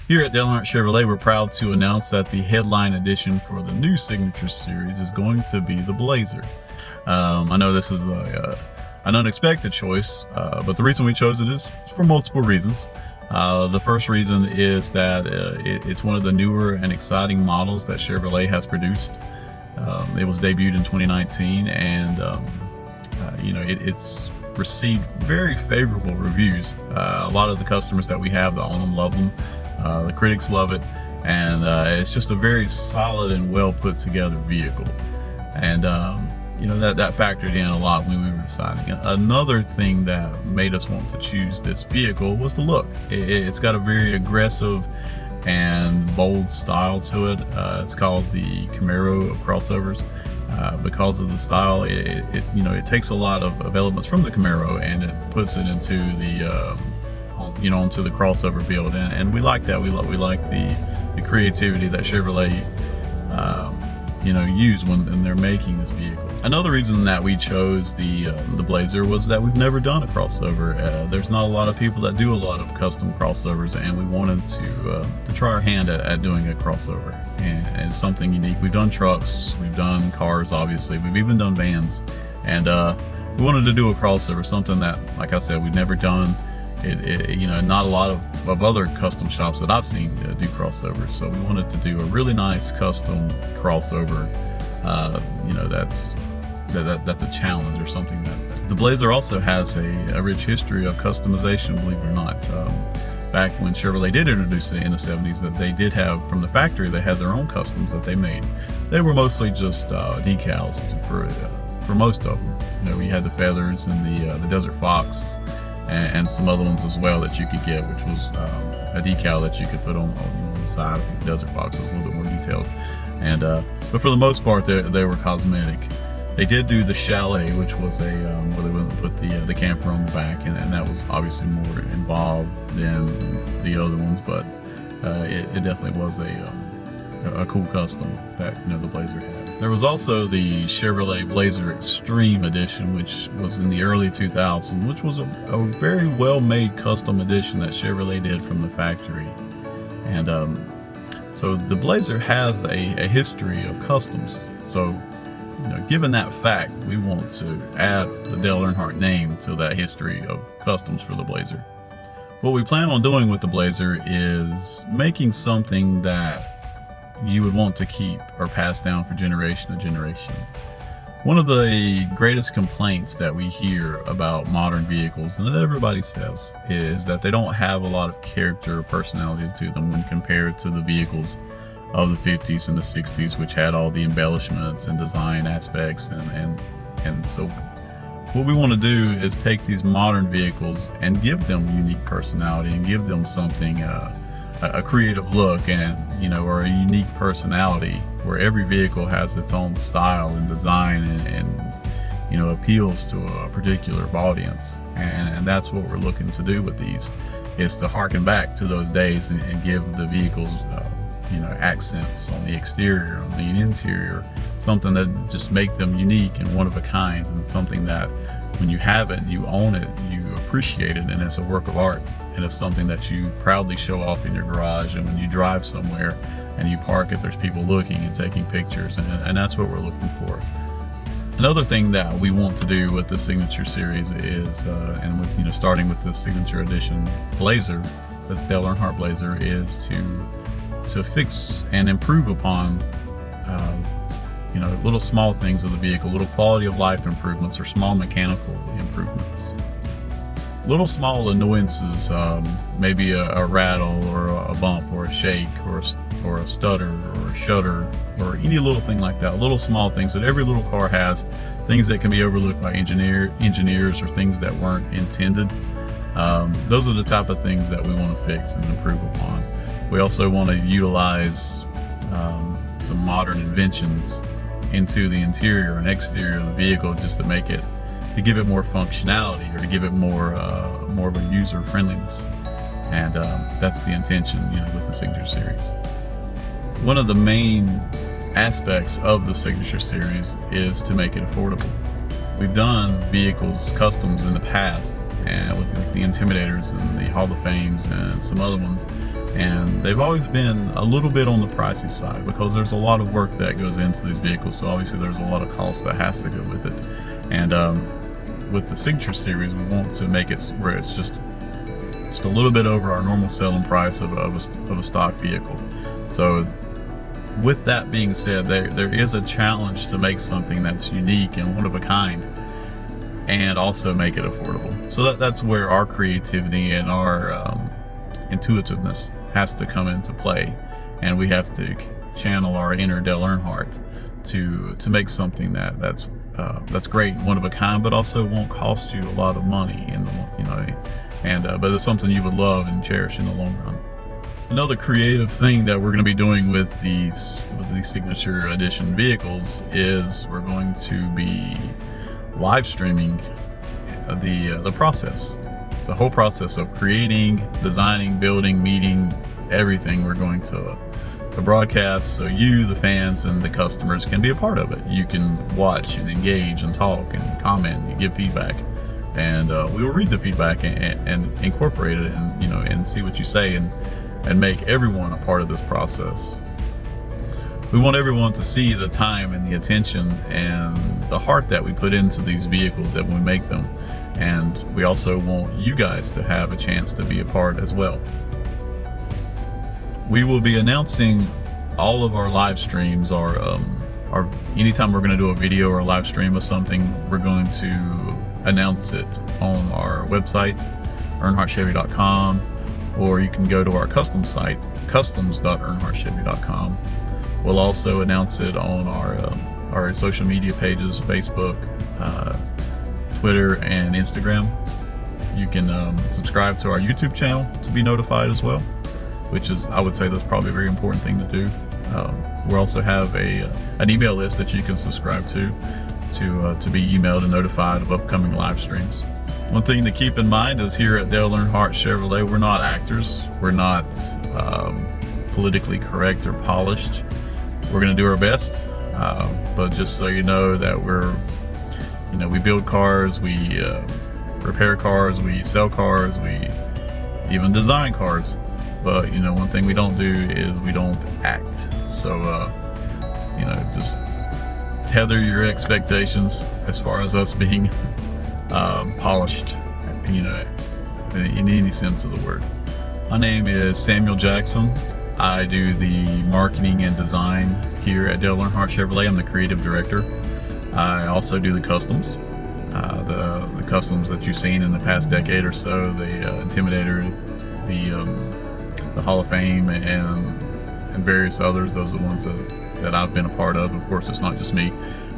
Here at Dale Earnhardt Chevrolet, we're proud to announce that the headline edition for the new Signature Series is going to be the Blazer. I know this is an unexpected choice, but the reason we chose it is for multiple reasons. The first reason is that it's one of the newer and exciting models that Chevrolet has produced. It was debuted in 2019, and it's received very favorable reviews. A lot of the customers that we have that own them love them. The critics love it, and it's just a very solid and well put together vehicle. And that factored in a lot when we were deciding. Another thing that made us want to choose this vehicle was the look. It's got a very aggressive and bold style to it. It's called the Camaro of crossovers. Because of the style, it takes a lot of elements from the Camaro and it puts it into the onto the crossover build, and we like that. We like the creativity that Chevrolet used when they're making this vehicle. Another reason that we chose the Blazer was that we've never done a crossover. There's not a lot of people that do a lot of custom crossovers, and we wanted to try our hand at doing a crossover, and it's something unique. We've done trucks, we've done cars, obviously, we've even done vans, and we wanted to do a crossover, something that, like I said, we've never done. Not a lot of other custom shops that I've seen do crossovers, so we wanted to do a really nice custom crossover. That's a challenge, or something that the Blazer also has a rich history of customization, believe it or not. Back when Chevrolet did introduce it in the 70s, that they did have from the factory, they had their own customs that they made. They were mostly just decals for most of them. We had the feathers and the Desert Fox, and some other ones as well that you could get, which was a decal that you could put on the side. I think the Desert Fox was a little bit more detailed, and but for the most part they were cosmetic. They did do the Chalet, which was where they wouldn't put the camper on the back, and that was obviously more involved than the other ones, but it definitely was a cool custom that the Blazer had. There was also the Chevrolet Blazer Extreme Edition, which was in the early 2000s, which was a very well-made custom edition that Chevrolet did from the factory. And so the Blazer has a history of customs. So, given that fact, we want to add the Dale Earnhardt name to that history of customs for the Blazer. What we plan on doing with the Blazer is making something that you would want to keep or pass down for generation to generation. One of the greatest complaints that we hear about modern vehicles, and that everybody says, is that they don't have a lot of character or personality to them when compared to the vehicles of the 50s and the 60s, which had all the embellishments and design aspects. And so what we want to do is take these modern vehicles and give them unique personality and give them something, a creative look, and or a unique personality, where every vehicle has its own style and design and appeals to a particular audience. And that's what we're looking to do with these, is to harken back to those days and give the vehicles accents on the exterior, on the interior, something that just make them unique and one of a kind, and something that when you have it, you own it, you appreciate it, and it's a work of art, and it's something that you proudly show off in your garage. And when you drive somewhere and you park it, there's people looking and taking pictures, and that's what we're looking for. Another thing that we want to do with the Signature Series is, and with starting with the Signature Edition Blazer, that's Dale Earnhardt Blazer, is to fix and improve upon little small things of the vehicle, little quality of life improvements or small mechanical improvements. Little small annoyances, maybe a rattle or a bump or a shake or a stutter or a shudder or any little thing like that. Little small things that every little car has, things that can be overlooked by engineers or things that weren't intended. Those are the type of things that we want to fix and improve upon. We also want to utilize some modern inventions into the interior and exterior of the vehicle, just to give it more functionality, or to give it more of a user friendliness. And that's the intention with the Signature Series. One of the main aspects of the Signature Series is to make it affordable. We've done vehicles customs in the past, and with the Intimidators and the Hall of Fames and some other ones, and they've always been a little bit on the pricey side because there's a lot of work that goes into these vehicles. So obviously there's a lot of cost that has to go with it. And with the Signature Series, we want to make it where it's just a little bit over our normal selling price of a stock vehicle. So with that being said, there is a challenge to make something that's unique and one of a kind and also make it affordable. So that's where our creativity and our intuitiveness has to come into play, and we have to channel our inner Dale Earnhardt to make something that's great, one of a kind, but also won't cost you a lot of money but it's something you would love and cherish in the long run. Another creative thing that we're going to be doing with these Signature Edition vehicles is we're going to be live streaming the process, the whole process of creating, designing, building, meeting, everything. We're going to broadcast so you, the fans, and the customers can be a part of it. You can watch and engage and talk and comment and give feedback, and we will read the feedback and incorporate it, and see what you say, and make everyone a part of this process. We want everyone to see the time and the attention and the heart that we put into these vehicles that we make them. And we also want you guys to have a chance to be a part as well. We will be announcing all of our live streams, anytime we're going to do a video or a live stream of something, we're going to announce it on our website, earnhardtchevy.com, or you can go to our custom site, customs.earnhardtchevy.com. We'll also announce it on our social media pages, Facebook, Twitter, and Instagram. You can subscribe to our YouTube channel to be notified as well, which is, I would say, that's probably a very important thing to do. We also have an email list that you can subscribe to be emailed and notified of upcoming live streams. One thing to keep in mind is here at Dale Earnhardt Chevrolet, we're not actors. We're not politically correct or polished. We're going to do our best, but just so you know that we build cars, we repair cars, we sell cars, we even design cars. But one thing we don't do is we don't act. So just tether your expectations as far as us being polished, in any sense of the word. My name is Samuel Jackson. I do the marketing and design here at Dale Earnhardt Chevrolet. I'm the creative director. I also do the customs, the customs that you've seen in the past decade or so, the Intimidator, the Hall of Fame, and various others. Those are the ones that I've been a part of. Of course, it's not just me.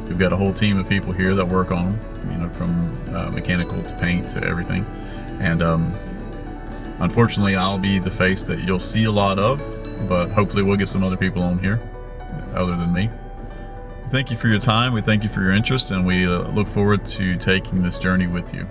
We've got a whole team of people here that work on them, from mechanical to paint to everything. And unfortunately, I'll be the face that you'll see a lot of, but hopefully we'll get some other people on here other than me. Thank you for your time. We thank you for your interest, and we look forward to taking this journey with you.